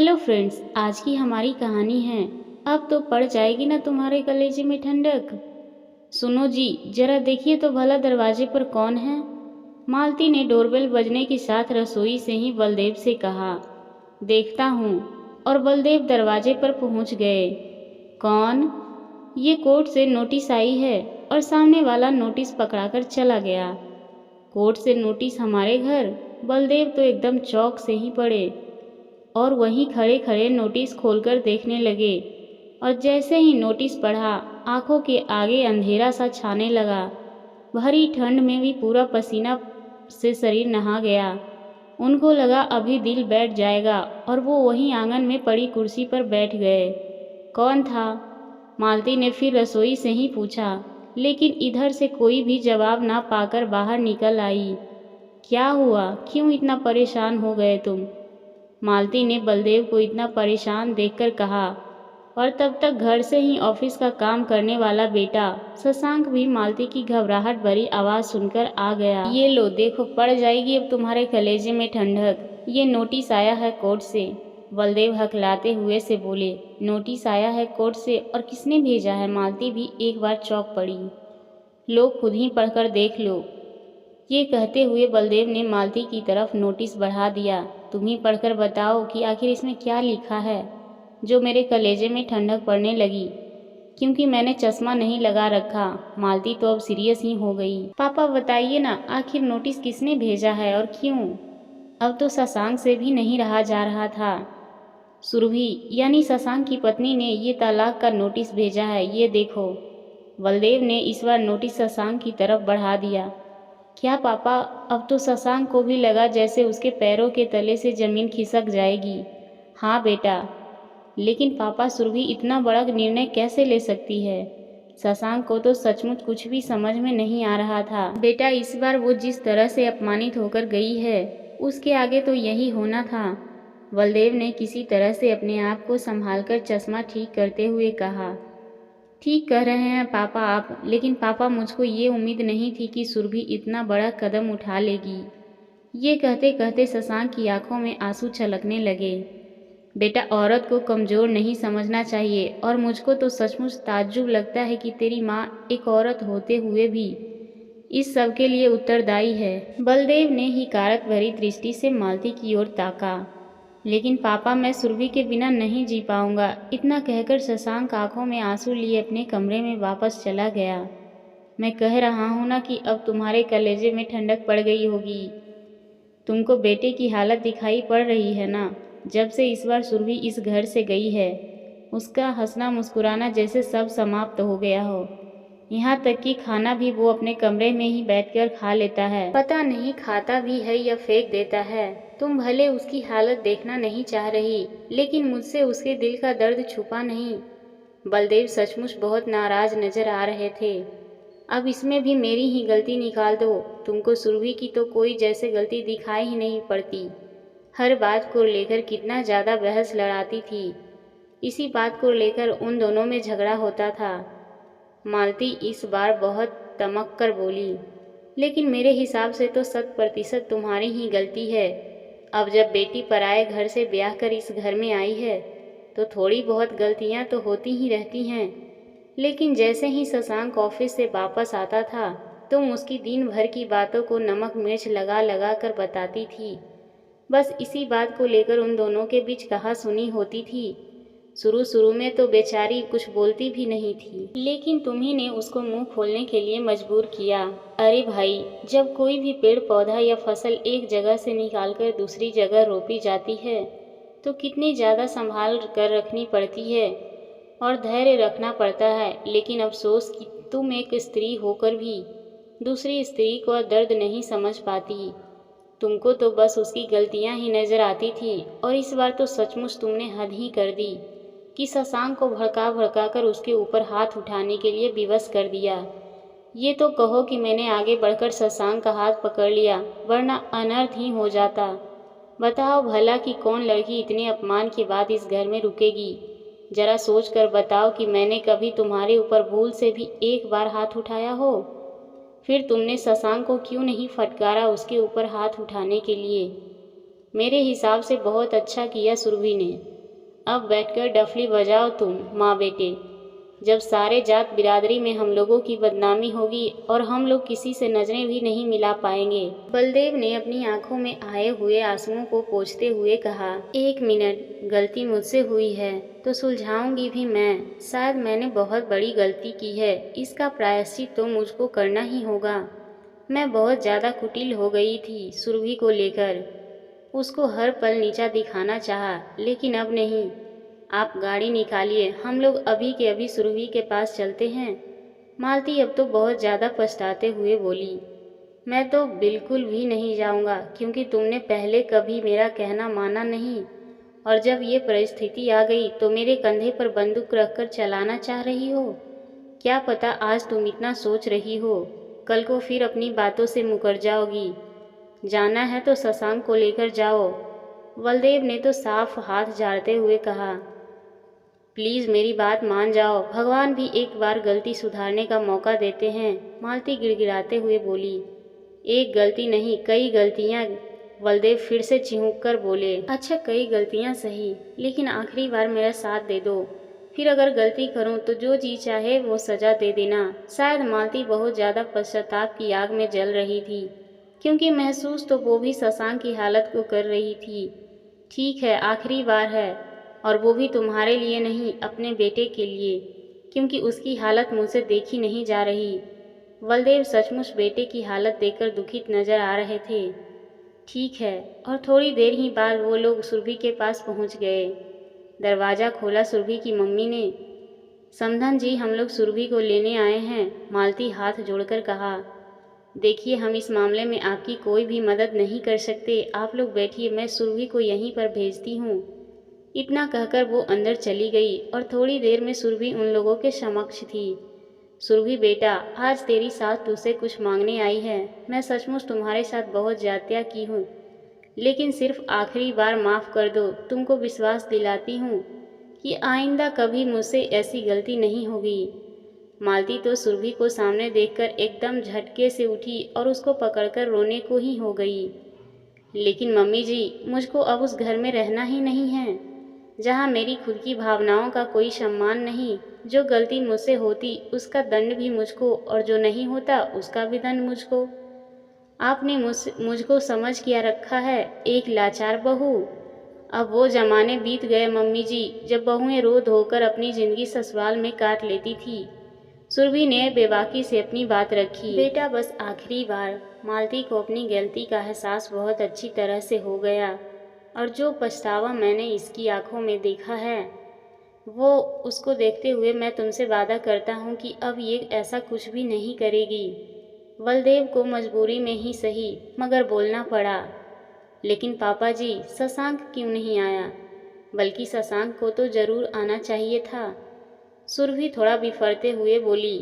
Hello friends, आज की हमारी कहानी है अब तो पड़ जाएगी ना तुम्हारे कलेजे में ठंडक। सुनो जी, जरा देखिए तो भला दरवाजे पर कौन है। मालती ने डोरबेल बजने के साथ रसोई से ही बलदेव से कहा। देखता हूँ। और बलदेव दरवाजे पर पहुँच गए। कौन? ये कोर्ट से नोटिस आई है। और सामने वाला नोटिस पकड़ाकर चला गया। कोर्ट से नोटिस हमारे घर? बलदेव तो एकदम चौक से ही पड़े और वहीं खड़े खड़े नोटिस खोलकर देखने लगे। और जैसे ही नोटिस पढ़ा, आंखों के आगे अंधेरा सा छाने लगा। भरी ठंड में भी पूरा पसीना से शरीर नहा गया। उनको लगा अभी दिल बैठ जाएगा और वो वहीं आंगन में पड़ी कुर्सी पर बैठ गए। कौन था? मालती ने फिर रसोई से ही पूछा, लेकिन इधर से कोई भी जवाब ना पाकर बाहर निकल आई। क्या हुआ? क्यों इतना परेशान हो गए तुम? मालती ने बलदेव को इतना परेशान देखकर कहा। और तब तक घर से ही ऑफिस का काम करने वाला बेटा शशांक भी मालती की घबराहट भरी आवाज़ सुनकर आ गया। ये लो देखो, पड़ जाएगी अब तुम्हारे कलेजे में ठंडक। ये नोटिस आया है कोर्ट से। बलदेव हकलाते हुए से बोले। नोटिस आया है कोर्ट से? और किसने भेजा है? मालती भी एक बार चौंक पड़ी। लो खुद ही पढ़कर देख लो। ये कहते हुए बलदेव ने मालती की तरफ नोटिस बढ़ा दिया। तुम ही पढ़कर बताओ कि आखिर इसमें क्या लिखा है, जो मेरे कलेजे में ठंडक पड़ने लगी। क्योंकि मैंने चश्मा नहीं लगा रखा। मालती तो अब सीरियस ही हो गई। पापा बताइए ना, आखिर नोटिस किसने भेजा है और क्यों? अब तो शशांक से भी नहीं रहा जा रहा था। सुरभि यानी शशांक की पत्नी ने ये तलाक का नोटिस भेजा है, ये देखो। बलदेव ने इस बार नोटिस शशांक की तरफ बढ़ा दिया। क्या पापा? अब तो शशांक को भी लगा जैसे उसके पैरों के तले से ज़मीन खिसक जाएगी। हाँ बेटा, लेकिन पापा सुरभि इतना बड़ा निर्णय कैसे ले सकती है? शशांक को तो सचमुच कुछ भी समझ में नहीं आ रहा था। बेटा, इस बार वो जिस तरह से अपमानित होकर गई है, उसके आगे तो यही होना था। बलदेव ने किसी तरह से अपने आप को संभालकर चश्मा ठीक करते हुए कहा। ठीक कह रहे हैं पापा आप, लेकिन पापा मुझको ये उम्मीद नहीं थी कि सुरभि इतना बड़ा कदम उठा लेगी। ये कहते कहते शशांक की आंखों में आंसू छलकने लगे। बेटा, औरत को कमज़ोर नहीं समझना चाहिए, और मुझको तो सचमुच ताज्जुब लगता है कि तेरी माँ एक औरत होते हुए भी इस सब के लिए उत्तरदायी है। बलदेव ने हिकारत भरी दृष्टि से मालती की ओर ताका। लेकिन पापा, मैं सुरभि के बिना नहीं जी पाऊंगा। इतना कहकर शशांक आंखों में आंसू लिए अपने कमरे में वापस चला गया। मैं कह रहा हूँ ना कि अब तुम्हारे कलेजे में ठंडक पड़ गई होगी। तुमको बेटे की हालत दिखाई पड़ रही है ना? जब से इस बार सुरभि इस घर से गई है, उसका हंसना मुस्कुराना जैसे सब समाप्त हो गया हो। यहाँ तक कि खाना भी वो अपने कमरे में ही बैठकर खा लेता है। पता नहीं खाता भी है या फेंक देता है। तुम भले उसकी हालत देखना नहीं चाह रही, लेकिन मुझसे उसके दिल का दर्द छुपा नहीं। बलदेव सचमुच बहुत नाराज नजर आ रहे थे। अब इसमें भी मेरी ही गलती निकाल दो। तुमको सुरभि की तो कोई जैसे गलती दिखाई ही नहीं पड़ती। हर बात को लेकर कितना ज़्यादा बहस लड़ाती थी। इसी बात को लेकर उन दोनों में झगड़ा होता था। मालती इस बार बहुत तमक कर बोली, लेकिन मेरे हिसाब से तो 100% तुम्हारी ही गलती है। अब जब बेटी पराए घर से ब्याह कर इस घर में आई है, तो थोड़ी बहुत गलतियां तो होती ही रहती हैं। लेकिन जैसे ही शशांक ऑफिस से वापस आता था, तुम उसकी दिन भर की बातों को नमक मिर्च लगा लगा कर बताती थी। बस इसी बात को लेकर उन दोनों के बीच कहासुनी होती थी। शुरू शुरू में तो बेचारी कुछ बोलती भी नहीं थी, लेकिन तुम्ही ने उसको मुंह खोलने के लिए मजबूर किया। अरे भाई, जब कोई भी पेड़ पौधा या फसल एक जगह से निकालकर दूसरी जगह रोपी जाती है, तो कितनी ज़्यादा संभाल कर रखनी पड़ती है और धैर्य रखना पड़ता है। लेकिन अफसोस कि तुम एक स्त्री होकर भी दूसरी स्त्री को दर्द नहीं समझ पाती। तुमको तो बस उसकी गलतियां ही नज़र आती थी, और इस बार तो सचमुच तुमने हद ही कर दी कि शशांक को भड़का भड़का कर उसके ऊपर हाथ उठाने के लिए विवश कर दिया। ये तो कहो कि मैंने आगे बढ़कर शशांक का हाथ पकड़ लिया, वरना अनर्थ ही हो जाता। बताओ भला कि कौन लड़की इतने अपमान के बाद इस घर में रुकेगी? जरा सोच कर बताओ कि मैंने कभी तुम्हारे ऊपर भूल से भी एक बार हाथ उठाया हो? फिर तुमने शशांक को क्यों नहीं फटकारा उसके ऊपर हाथ उठाने के लिए? मेरे हिसाब से बहुत अच्छा किया सुरभि ने। अब बैठकर डफली बजाओ तुम माँ बेटे। जब सारे जात बिरादरी में हम लोगों की बदनामी होगी और हम लोग किसी से नजरें भी नहीं मिला पाएंगे। बलदेव ने अपनी आंखों में आए हुए आंसुओं को पोंछते हुए कहा, 1 मिनट, गलती मुझसे हुई है तो सुलझाऊंगी भी मैं। शायद मैंने बहुत बड़ी गलती की है, इसका प्रायश्चित तो मुझको करना ही होगा। मैं बहुत ज़्यादा कुटिल हो गई थी सुरभि को लेकर। उसको हर पल नीचा दिखाना चाहा, लेकिन अब नहीं। आप गाड़ी निकालिए, हम लोग अभी के अभी सुरभि के पास चलते हैं। मालती अब तो बहुत ज़्यादा पछताते हुए बोली, मैं तो बिल्कुल भी नहीं जाऊंगा, क्योंकि तुमने पहले कभी मेरा कहना माना नहीं, और जब ये परिस्थिति आ गई तो मेरे कंधे पर बंदूक रखकर चलाना चाह रही हो। क्या पता आज तुम इतना सोच रही हो, कल को फिर अपनी बातों से मुकर जाओगी। जाना है तो शशांक को लेकर जाओ। बलदेव ने तो साफ हाथ झाड़ते हुए कहा, प्लीज़ मेरी बात मान जाओ, भगवान भी एक बार गलती सुधारने का मौका देते हैं। मालती गिड़गिड़ाते हुए बोली, एक गलती नहीं, कई गलतियाँ। बलदेव फिर से चिहुक कर बोले, अच्छा कई गलतियाँ सही, लेकिन आखिरी बार मेरा साथ दे दो। फिर अगर गलती करूं तो जो जी चाहे वो सज़ा दे देना। शायद मालती बहुत ज़्यादा पश्चाताप की आग में जल रही थी, क्योंकि महसूस तो वो भी शशांक की हालत को कर रही थी। ठीक है, आखिरी बार है, और वो भी तुम्हारे लिए नहीं, अपने बेटे के लिए, क्योंकि उसकी हालत मुझसे देखी नहीं जा रही। बलदेव सचमुच बेटे की हालत देखकर दुखित नजर आ रहे थे। ठीक है, और थोड़ी देर ही बाद वो लोग सुरभि के पास पहुंच गए। दरवाज़ा खोला सुरभि की मम्मी ने। समधन जी, हम लोग सुरभि को लेने आए हैं, मालती हाथ जोड़कर कहा। देखिए, हम इस मामले में आपकी कोई भी मदद नहीं कर सकते, आप लोग बैठिए, मैं सुरभि को यहीं पर भेजती हूँ। इतना कहकर वो अंदर चली गई और थोड़ी देर में सुरभि उन लोगों के समक्ष थी। सुरभि बेटा, आज तेरी सास तुझसे कुछ मांगने आई है। मैं सचमुच तुम्हारे साथ बहुत ज्यादतियाँ की हूँ, लेकिन सिर्फ आखिरी बार माफ़ कर दो। तुमको विश्वास दिलाती हूँ कि आइंदा कभी मुझसे ऐसी गलती नहीं होगी। मालती तो सुरभि को सामने देखकर एकदम झटके से उठी और उसको पकड़कर रोने को ही हो गई। लेकिन मम्मी जी, मुझको अब उस घर में रहना ही नहीं है, जहाँ मेरी खुद की भावनाओं का कोई सम्मान नहीं। जो गलती मुझसे होती उसका दंड भी मुझको, और जो नहीं होता उसका भी दंड मुझको। आपने मुझको समझ किया रखा है, एक लाचार बहू। अब वो ज़माने बीत गए मम्मी जी, जब बहुएं रो धोकर अपनी ज़िंदगी ससुराल में काट लेती थी। सुरभि ने बेबाकी से अपनी बात रखी। बेटा, बस आखिरी बार। मालती को अपनी गलती का एहसास बहुत अच्छी तरह से हो गया, और जो पछतावा मैंने इसकी आंखों में देखा है, वो उसको देखते हुए मैं तुमसे वादा करता हूँ कि अब ये ऐसा कुछ भी नहीं करेगी। बलदेव को मजबूरी में ही सही, मगर बोलना पड़ा। लेकिन पापा जी, शशांक क्यों नहीं आया? बल्कि शशांक को तो ज़रूर आना चाहिए था। सुरभि थोड़ा बिफरते हुए बोली,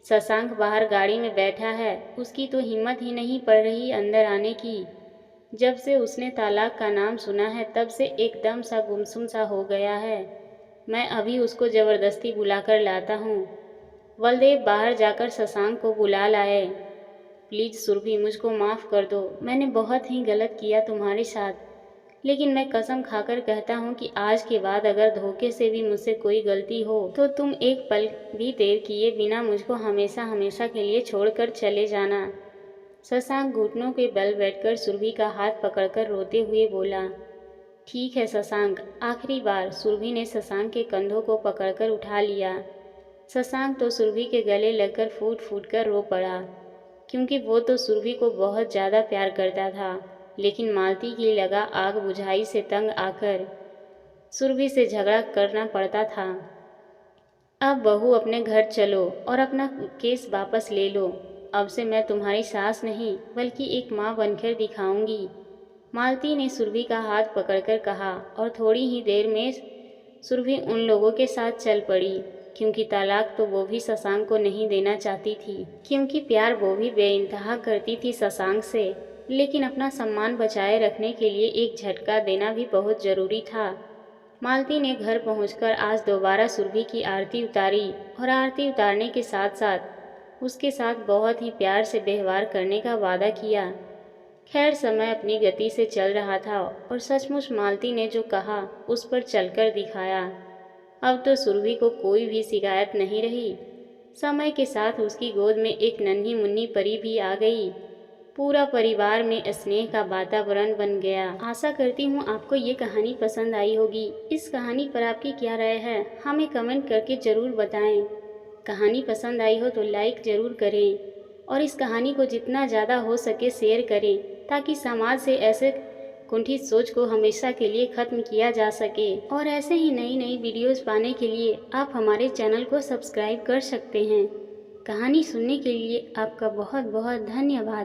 शशांक बाहर गाड़ी में बैठा है, उसकी तो हिम्मत ही नहीं पड़ रही अंदर आने की। जब से उसने तालाक का नाम सुना है तब से एकदम सा गुमसुम सा हो गया है। मैं अभी उसको ज़बरदस्ती बुलाकर लाता हूँ। बलदेव बाहर जाकर शशांक को बुला लाए। प्लीज़ सुरभि, मुझको माफ़ कर दो, मैंने बहुत ही गलत किया तुम्हारे साथ, लेकिन मैं कसम खाकर कहता हूँ कि आज के बाद अगर धोखे से भी मुझसे कोई गलती हो तो तुम एक पल भी देर किए बिना मुझको हमेशा हमेशा के लिए छोड़कर चले जाना। शशांक घुटनों के बल बैठकर सुरभि का हाथ पकड़कर रोते हुए बोला, ठीक है शशांक, आखिरी बार। सुरभि ने शशांक के कंधों को पकड़कर उठा लिया। शशांक तो सुरभि के गले लगकर फूट फूट कर रो पड़ा, क्योंकि वो तो सुरभि को बहुत ज़्यादा प्यार करता था। लेकिन मालती की लगा आग बुझाई से तंग आकर सुरभि से झगड़ा करना पड़ता था। अब बहू, अपने घर चलो और अपना केस वापस ले लो। अब से मैं तुम्हारी सास नहीं, बल्कि एक माँ बनकर दिखाऊंगी। मालती ने सुरभि का हाथ पकड़कर कहा, और थोड़ी ही देर में सुरभि उन लोगों के साथ चल पड़ी, क्योंकि तलाक तो वो भी शशांक को नहीं देना चाहती थी, क्योंकि प्यार वो भी बेइंतहा करती थी शशांक से। लेकिन अपना सम्मान बचाए रखने के लिए एक झटका देना भी बहुत ज़रूरी था। मालती ने घर पहुंचकर आज दोबारा सुरभि की आरती उतारी, और आरती उतारने के साथ साथ उसके साथ बहुत ही प्यार से व्यवहार करने का वादा किया। खैर समय अपनी गति से चल रहा था और सचमुच मालती ने जो कहा उस पर चलकर दिखाया। अब तो सुरभि को कोई भी शिकायत नहीं रही। समय के साथ उसकी गोद में एक नन्ही मुन्नी परी भी आ गई। पूरा परिवार में स्नेह का वातावरण बन गया। आशा करती हूँ आपको ये कहानी पसंद आई होगी। इस कहानी पर आपकी क्या राय है हमें कमेंट करके ज़रूर बताएं। कहानी पसंद आई हो तो लाइक ज़रूर करें और इस कहानी को जितना ज़्यादा हो सके शेयर करें ताकि समाज से ऐसे कुंठित सोच को हमेशा के लिए ख़त्म किया जा सके। और ऐसे ही नई नई वीडियोस पाने के लिए आप हमारे चैनल को सब्सक्राइब कर सकते हैं। कहानी सुनने के लिए आपका बहुत बहुत धन्यवाद।